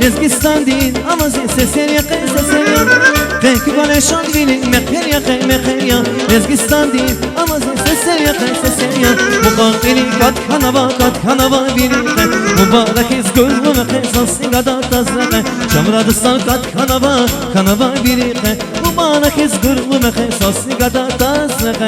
Nezgistan din ama sesler yakın sesler ya Peki bana şan bilin mekher yakın mekher ya Nezgistan din ama sesler yakın sesler ya Mubakili kat kanava bilin Mübarek iz gözlü mekher sasın kadar tazlaka Şamradıstan kat kanava bilin Mübarek iz gözlü mekher sasın kadar tazlaka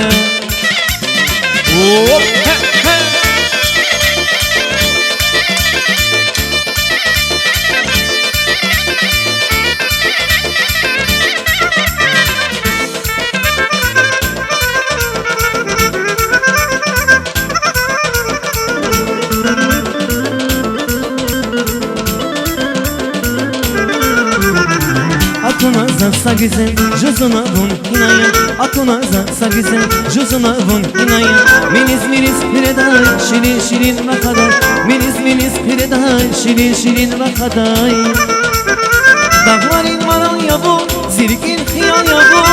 Aklına zansa güzel, cüzuna bun inaya Aklına zansa güzel, cüzuna bun inaya Miniz pireday, şirin vakaday Miniz pireday, şirin vakaday Dağların maran yavu, sirkin hiyal yavu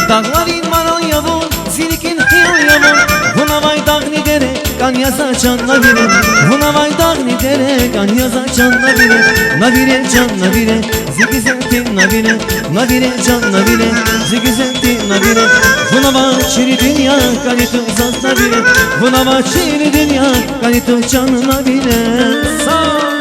Dağların maran yavu, sirkin hiyal yavu Buna vay dağni dere, kan yaza canla bire Buna vay dağni dere, kan yaza canla bire Nabire can nabire, zigizenti nabire Nabire can nabire, zigizenti nabire Buna vay çiri dünya, kanitu zaz nabire Buna vay çiri dünya, kanitu can nabire Sağ